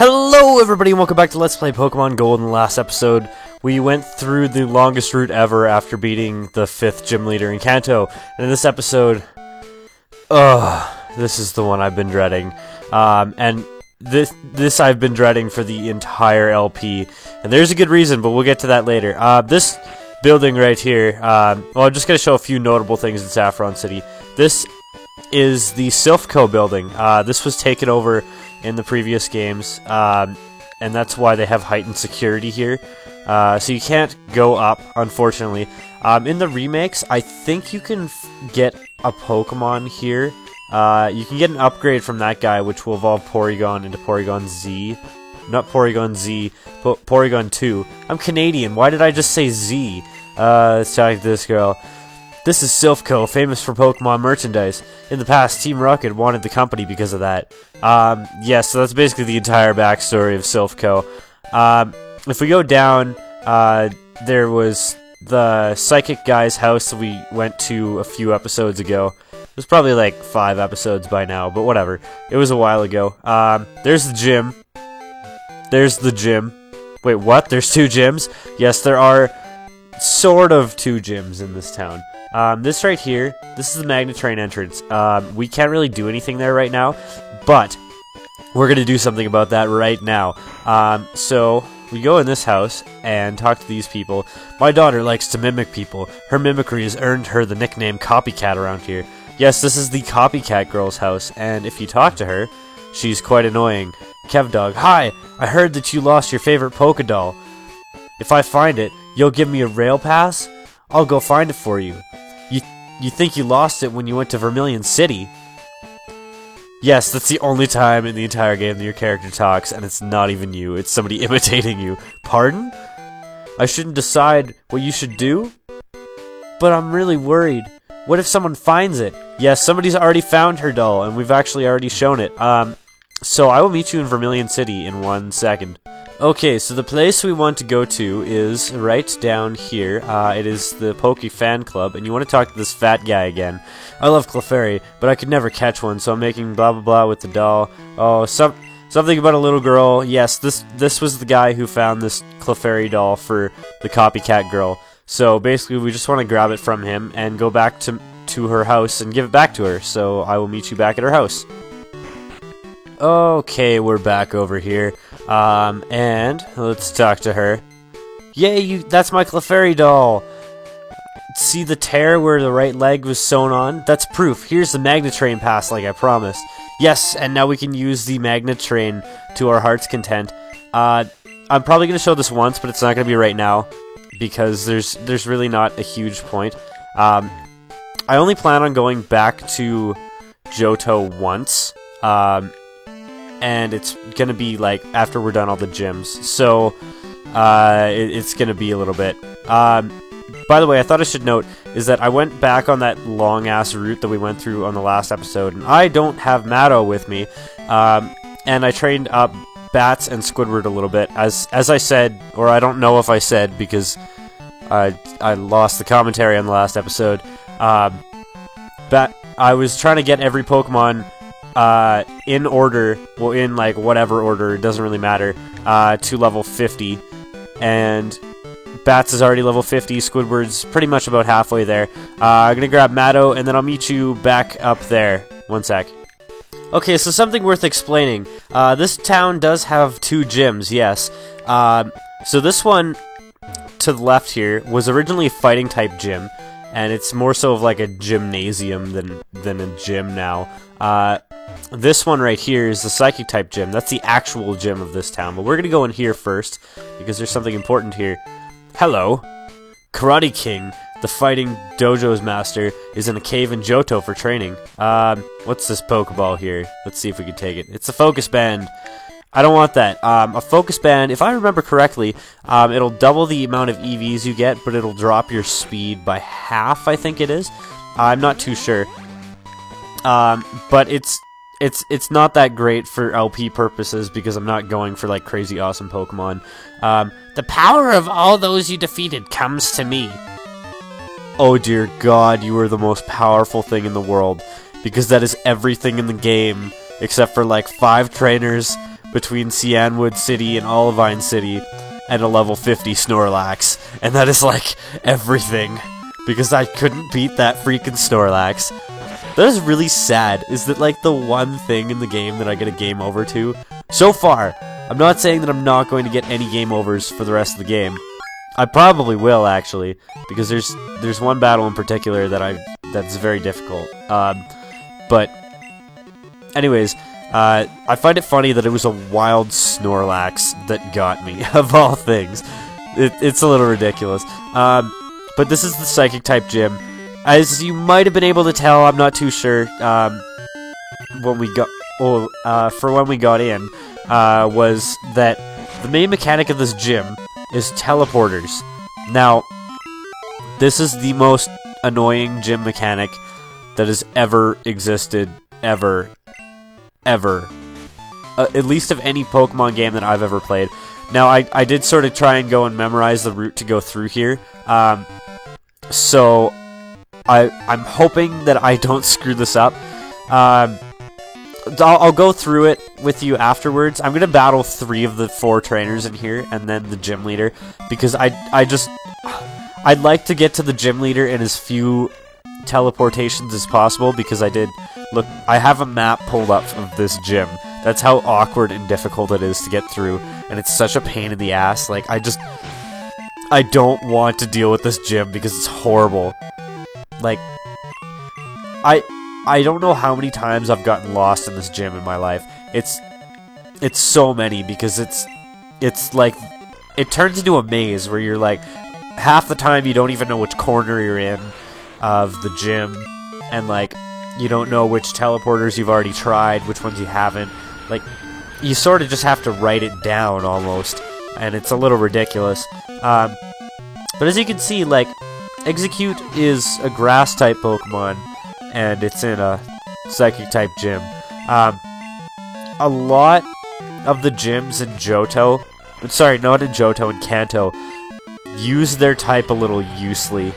Hello everybody and welcome back to Let's Play Pokemon Gold. In the last episode, we went through the longest route ever after beating the 5th gym leader in Kanto. And in this episode, this is the one I've been dreading. And this I've been dreading for the entire LP. And there's a good reason, but we'll get to that later. This building right here, well, I'm just going to show a few notable things in Saffron City. This is the Silph Co building. This was taken over in the previous games, and that's why they have heightened security here. So you can't go up, unfortunately. In the remakes, I think you can get a Pokemon here. You can get an upgrade from that guy, which will evolve Porygon into Porygon Z. Not Porygon Z, but Porygon 2. I'm Canadian, why did I just say Z? Let's talk to this girl. This is Silph Co, famous for Pokemon merchandise. In the past, Team Rocket wanted the company because of that. So that's basically the entire backstory of Silph Co. If we go down, there was the Psychic guy's house that we went to a few episodes ago. It was probably like 5 episodes by now, but whatever. It was a while ago. There's the gym. There's the gym. Wait, what? There's 2 gyms? Yes, there are sort of 2 gyms in this town. This right here, this is the Magnet Train entrance. We can't really do anything there right now, but we're going to do something about that right now. So we go in this house and talk to these people. My daughter likes to mimic people. Her mimicry has earned her the nickname Copycat around here. Yes, this is the Copycat girl's house, and if you talk to her, she's quite annoying. Kevdog, hi! I heard that you lost your favorite Pokédoll. If I find it, you'll give me a rail pass? I'll go find it for you. You think you lost it when you went to Vermilion City? Yes, that's the only time in the entire game that your character talks, and it's not even you, it's somebody imitating you. Pardon? I shouldn't decide what you should do? But I'm really worried. What if someone finds it? Yes, somebody's already found her doll, and we've actually already shown it. So I will meet you in Vermilion City in 1 second. Okay, so the place we want to go to is right down here. It is the Poke Fan Club, and you want to talk to this fat guy again. I love Clefairy, but I could never catch one, so I'm making blah blah blah with the doll. Oh, something about a little girl. Yes, this was the guy who found this Clefairy doll for the Copycat girl. So basically, we just want to grab it from him and go back to her house and give it back to her. So I will meet you back at her house. Okay, we're back over here. And let's talk to her. Yay, that's my Clefairy doll! See the tear where the right leg was sewn on? That's proof. Here's the Magnet Train pass like I promised. Yes, and now we can use the Magnet Train to our heart's content. I'm probably going to show this once, but it's not going to be right now, because there's really not a huge point. I only plan on going back to Johto once, and it's gonna be like after we're done all the gyms, so it's gonna be a little bit. By the way, I thought I should note is that I went back on that long ass route that we went through on the last episode, and I don't have Matto with me, and I trained up Bats and Squidward a little bit, as I said, or I don't know if I said because I lost the commentary on the last episode. But I was trying to get every Pokemon in order, well, in like whatever order, it doesn't really matter, to level 50, and Bats is already level 50, Squidward's pretty much about halfway there. I'm gonna grab Matto, and then I'll meet you back up there. 1 sec. Okay, so something worth explaining. This town does have 2 gyms, yes. So this one to the left here was originally a fighting type gym, and it's more so of like a gymnasium than a gym now. This one right here is the Psychic type gym. That's the actual gym of this town, but we're gonna go in here first because there's something important here. Hello, Karate King, the fighting dojo's master, is in a cave in Johto for training. What's this Pokeball here? Let's see if we can take it. It's a Focus Band. I don't want that. A Focus Band, if I remember correctly, it'll double the amount of EVs you get, but it'll drop your speed by half, I think it is. I'm not too sure. But it's not that great for LP purposes because I'm not going for like crazy awesome Pokemon. The power of all those you defeated comes to me. Oh dear God, you are the most powerful thing in the world, because that is everything in the game except for like 5 trainers, between Cianwood City and Olivine City and a level 50 Snorlax. And that is like everything. Because I couldn't beat that freaking Snorlax. That is really sad. Is that like the one thing in the game that I get a game over to? So far. I'm not saying that I'm not going to get any game overs for the rest of the game. I probably will, actually, because there's one battle in particular that's very difficult. But anyways, I find it funny that it was a wild Snorlax that got me, of all things. It's a little ridiculous. But this is the Psychic type gym. As you might have been able to tell, I'm not too sure. When we got in. Was that the main mechanic of this gym is teleporters. Now, this is the most annoying gym mechanic that has ever existed, ever. At least of any Pokemon game that I've ever played. Now, I did sort of try and go and memorize the route to go through here. So, I'm hoping that I don't screw this up. I'll go through it with you afterwards. I'm gonna battle 3 of the 4 trainers in here, and then the gym leader, because I'd like to get to the gym leader in as few teleportations as possible, because I have a map pulled up of this gym. That's how awkward and difficult it is to get through, and it's such a pain in the ass. Like, I don't want to deal with this gym because it's horrible. Like, I don't know how many times I've gotten lost in this gym in my life. It's so many, because it's like, it turns into a maze where you're like, half the time you don't even know which corner you're in of the gym, and like, you don't know which teleporters you've already tried, which ones you haven't. Like, you sort of just have to write it down almost, and it's a little ridiculous. But as you can see, like, Execute is a grass type Pokemon, and it's in a Psychic type gym. A lot of the gyms in Johto, sorry, not in Johto, in Kanto, use their type a little loosely.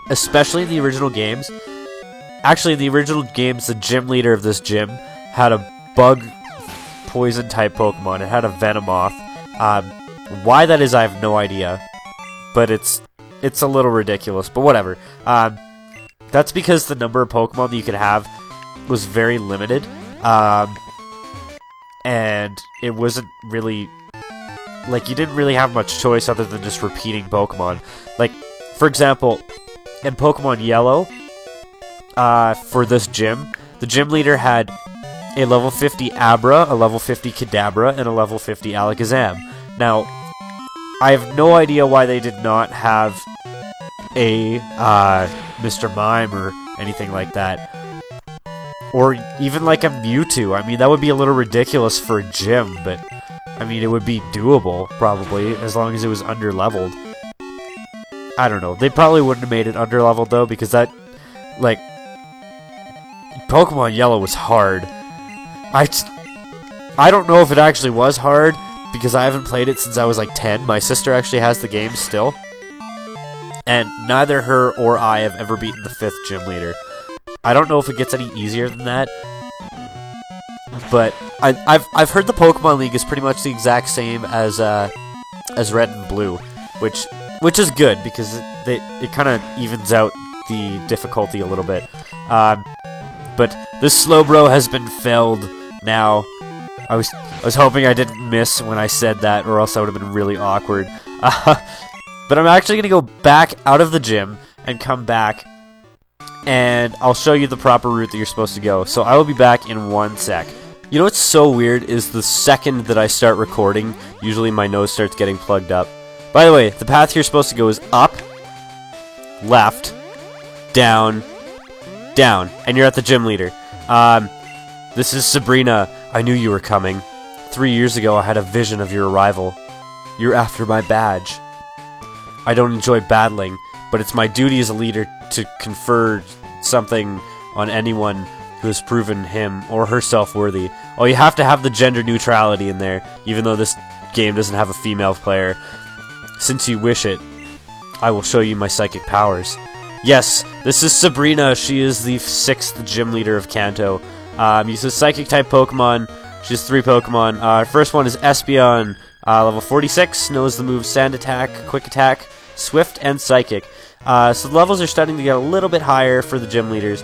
Especially in the original games. Actually, in the original games, the gym leader of this gym had a bug poison type Pokemon. It had a Venomoth. Why that is, I have no idea. But it's a little ridiculous, but whatever. That's because the number of Pokemon that you could have was very limited. And it wasn't really, like, you didn't really have much choice other than just repeating Pokemon. Like, for example, in Pokemon Yellow, for this gym, the gym leader had a level 50 Abra, a level 50 Kadabra, and a level 50 Alakazam. Now, I have no idea why they did not have a Mr. Mime or anything like that. Or even like a Mewtwo. I mean, that would be a little ridiculous for a gym, but I mean, it would be doable, probably, as long as it was under-leveled. I don't know. They probably wouldn't have made it under-leveled, though, because that, like, Pokemon Yellow was hard. I don't know if it actually was hard, because I haven't played it since I was like 10. My sister actually has the game still. And neither her or I have ever beaten the 5th gym leader. I don't know if it gets any easier than that. But I've heard the Pokemon League is pretty much the exact same as Red and Blue, which is good because it kind of evens out the difficulty a little bit. But this Slowbro has been felled now. I was hoping I didn't miss when I said that, or else that would have been really awkward. But I'm actually going to go back out of the gym and come back, and I'll show you the proper route that you're supposed to go. So I will be back in 1 sec. You know what's so weird is the second that I start recording, usually my nose starts getting plugged up. By the way, the path you're supposed to go is up, left, down, down, and you're at the gym leader. This is Sabrina. I knew you were coming. 3 years ago, I had a vision of your arrival. You're after my badge. I don't enjoy battling, but it's my duty as a leader to confer something on anyone who has proven him or herself worthy. Oh, you have to have the gender neutrality in there, even though this game doesn't have a female player. Since you wish it, I will show you my psychic powers. Yes, this is Sabrina. She is the 6th gym leader of Kanto. Uses Psychic-type Pokemon. She has 3 Pokemon. First one is Espeon, level 46. Knows the moves Sand Attack, Quick Attack, Swift, and Psychic. So the levels are starting to get a little bit higher for the gym leaders.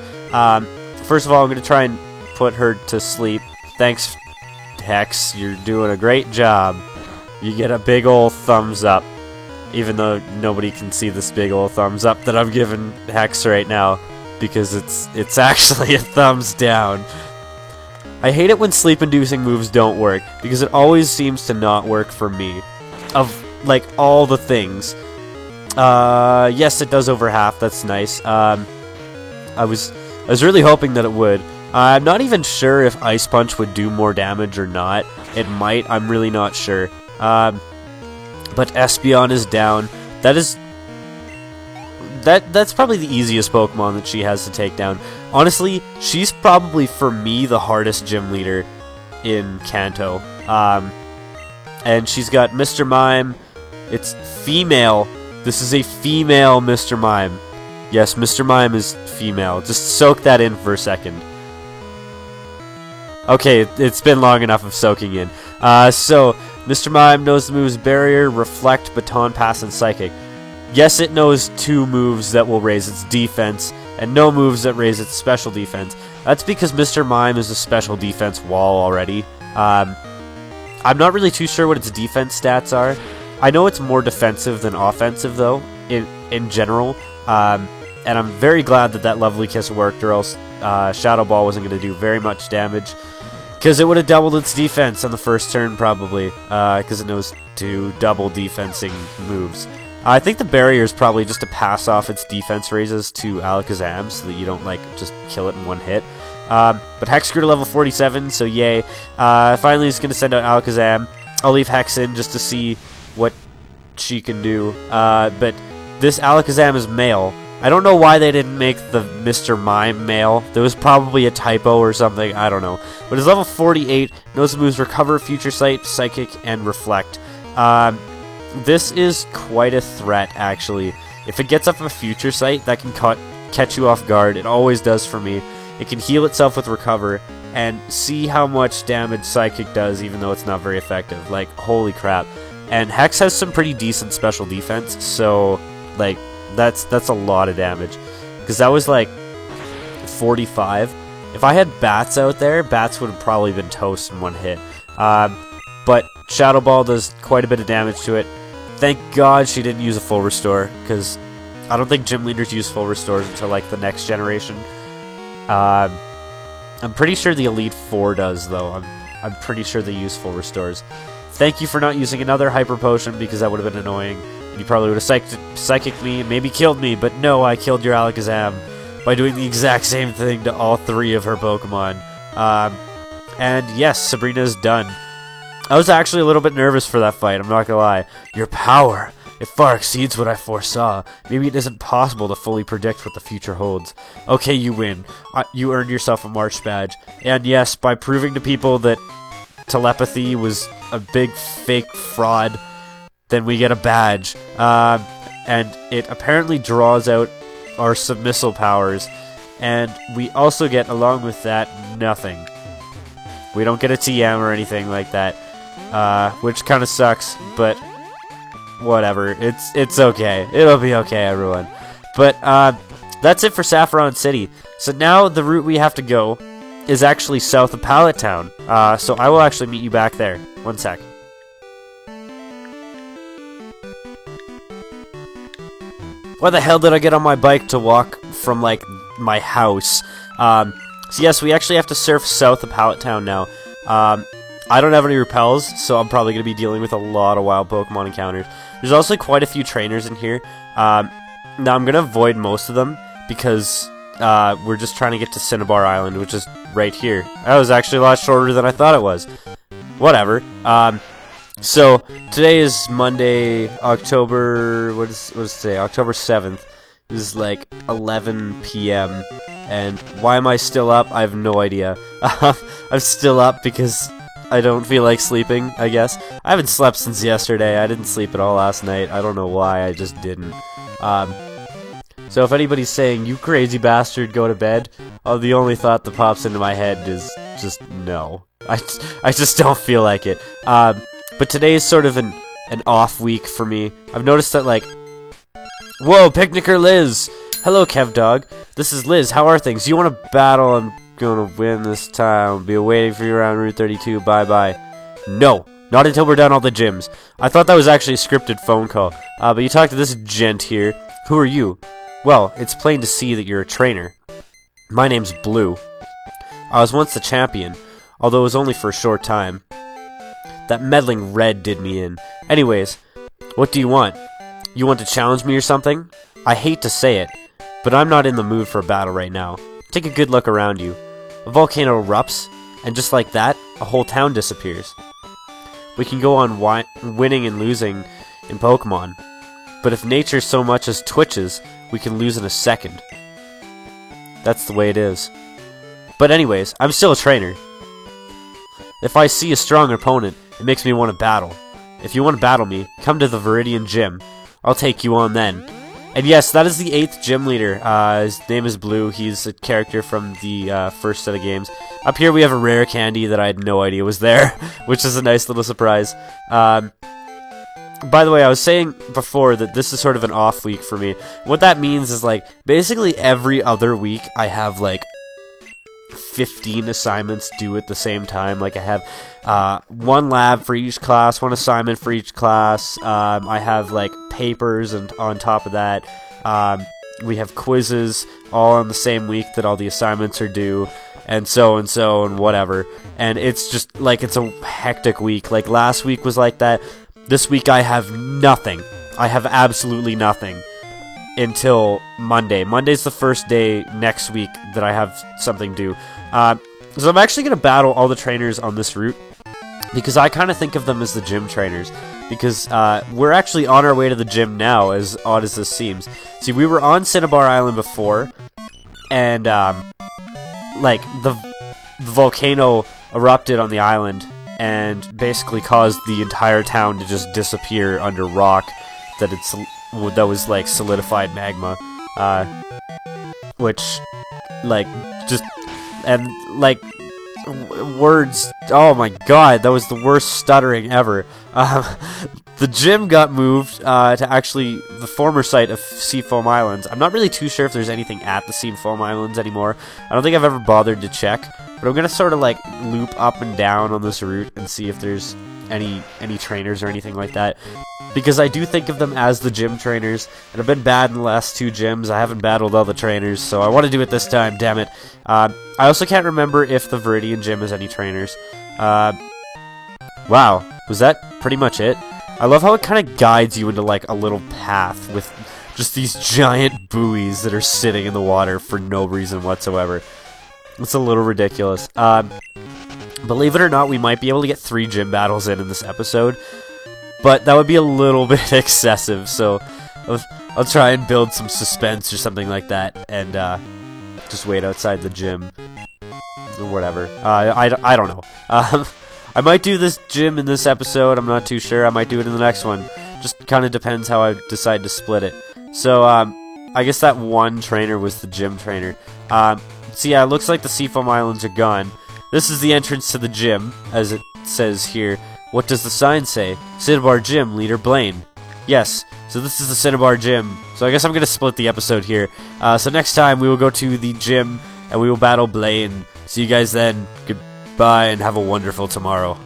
First of all, I'm going to try and put her to sleep. Thanks, Hex. You're doing a great job. You get a big ol' thumbs up. Even though nobody can see this big ol' thumbs up that I'm giving Hex right now. Because it's actually a thumbs down. I hate it when sleep-inducing moves don't work. Because it always seems to not work for me. Of, like, all the things. Yes, it does over half. That's nice. I was really hoping that it would. I'm not even sure if Ice Punch would do more damage or not. It might. I'm really not sure. But Espeon is down. That's probably the easiest Pokemon that she has to take down. Honestly, she's probably, for me, the hardest gym leader in Kanto. And she's got Mr. Mime. It's female. This is a female Mr. Mime. Yes, Mr. Mime is female. Just soak that in for a second. Okay, it's been long enough of soaking in. So, Mr. Mime knows the moves Barrier, Reflect, Baton Pass, and Psychic. Yes, it knows 2 moves that will raise its defense, and no moves that raise its special defense. That's because Mr. Mime is a special defense wall already. I'm not really too sure what its defense stats are. I know it's more defensive than offensive, though, in general. And I'm very glad that Lovely Kiss worked, or else Shadow Ball wasn't going to do very much damage. Because it would have doubled its defense on the first turn, probably. Because it knows 2 double defensing moves. I think the Barrier is probably just to pass off its defense raises to Alakazam, so that you don't, like, just kill it in one hit. But Hex grew to level 47, so yay. Finally, it's going to send out Alakazam. I'll leave Hex in just to see what she can do. But this Alakazam is male. I don't know why they didn't make the Mr. Mime male. There was probably a typo or something. I don't know. But it's level 48. Knows the moves Recover, Future Sight, Psychic, and Reflect. This is quite a threat, actually. If it gets up a Future Sight, that can catch you off guard. It always does for me. It can heal itself with Recover, and see how much damage Psychic does, even though it's not very effective. Like, holy crap. And Hex has some pretty decent special defense, so, like, that's a lot of damage. Because that was, like, 45. If I had Bats out there, Bats would have probably been toast in one hit. But Shadow Ball does quite a bit of damage to it. Thank God she didn't use a full restore, because I don't think gym leaders use full restores until, like, the next generation. I'm pretty sure the Elite Four does, though. I'm pretty sure they use full restores. Thank you for not using another Hyper Potion, because that would have been annoying. And you probably would have psychic me and maybe killed me, but no, I killed your Alakazam by doing the exact same thing to all 3 of her Pokemon. And yes, Sabrina's done. I was actually a little bit nervous for that fight, I'm not gonna lie. Your power, it far exceeds what I foresaw. Maybe it isn't possible to fully predict what the future holds. Okay, you win. You earned yourself a March badge. And yes, by proving to people that telepathy was a big fake fraud, then we get a badge. And it apparently draws out our submissile powers. And we also get, along with that, nothing. We don't get a TM or anything like that. Which kind of sucks, but whatever. It's okay. It'll be okay, everyone. But that's it for Saffron City. So now the route we have to go is actually south of Pallet Town. So I will actually meet you back there. One sec. Why the hell did I get on my bike to walk from, like, my house? So yes, we actually have to surf south of Pallet Town now. I don't have any repels, so I'm probably going to be dealing with a lot of wild Pokemon encounters. There's also quite a few trainers in here. Now I'm going to avoid most of them, because we're just trying to get to Cinnabar Island, which is right here. That was actually a lot shorter than I thought it was. Whatever. So today is Monday, October, what is today? October 7th. This is like 11 p.m. And why am I still up? I have no idea. I'm still up because I don't feel like sleeping, I guess. I haven't slept since yesterday. I didn't sleep at all last night. I don't know why, I just didn't. So if anybody's saying, you crazy bastard, go to bed, the only thought that pops into my head is just no. I just don't feel like it. But today is sort of an off week for me. I've noticed that, like... Whoa, Picnicker Liz! Hello, Kev Dog. This is Liz. How are things? You want to battle? I'm gonna win this time. I'll be waiting for you around Route 32. Bye-bye. No. Not until we're done all the gyms. I thought that was actually a scripted phone call. But you talked to this gent here. Who are you? Well, it's plain to see that you're a trainer. My name's Blue. I was once the champion, although it was only for a short time. That meddling Red did me in. Anyways, what do you want? You want to challenge me or something? I hate to say it, but I'm not in the mood for a battle right now. Take a good look around you. A volcano erupts, and just like that, a whole town disappears. We can go on winning and losing in Pokemon, but if nature so much as twitches, we can lose in a second. That's the way it is. But anyways, I'm still a trainer. If I see a strong opponent, it makes me want to battle. If you want to battle me, come to the Viridian Gym. I'll take you on then. And yes, that is the 8th gym leader. His name is Blue. He's a character from the first set of games. Up here we have a rare candy that I had no idea was there, which is a nice little surprise. By the way, I was saying before that this is sort of an off week for me. What that means is, like, basically every other week I have, like, 15 assignments due at the same time. Like, I have one lab for each class, one assignment for each class. I have, like, papers, and on top of that, we have quizzes all on the same week that all the assignments are due, and so and whatever. And it's just, like, it's a hectic week. Like, last week was like that. This week I have nothing. I have absolutely nothing until Monday. Monday's the first day next week that I have something due. So I'm actually going to battle all the trainers on this route, because I kind of think of them as the gym trainers, because we're actually on our way to the gym now, as odd as this seems. See, we were on Cinnabar Island before, and like the volcano erupted on the island and basically caused the entire town to just disappear under rock that was like solidified magma, which, like, just, and like, words, oh my god, that was the worst stuttering ever. The gym got moved to actually the former site of Seafoam Islands. I'm not really too sure if there's anything at the Seafoam Islands anymore. I don't think I've ever bothered to check, but I'm gonna sort of like loop up and down on this route and see if there's any trainers or anything like that, because I do think of them as the gym trainers, and I've been bad in the last 2 gyms. I haven't battled all the trainers, so I want to do it this time, damn it. I also can't remember if the Viridian Gym has any trainers. Wow, was that pretty much it? I love how it kind of guides you into, like, a little path with just these giant buoys that are sitting in the water for no reason whatsoever. It's a little ridiculous. Believe it or not, we might be able to get 3 gym battles in this episode, but that would be a little bit excessive, so I'll try and build some suspense or something like that, and just wait outside the gym, or whatever. I don't know. I might do this gym in this episode, I'm not too sure. I might do it in the next one. Just kind of depends how I decide to split it. So, I guess that one trainer was the gym trainer. So yeah, it looks like the Seafoam Islands are gone. This is the entrance to the gym, as it says here. What does the sign say? Cinnabar Gym, Leader Blaine. Yes, so this is the Cinnabar Gym. So I guess I'm going to split the episode here. So next time we will go to the gym and we will battle Blaine. See you guys then. Goodbye and have a wonderful tomorrow.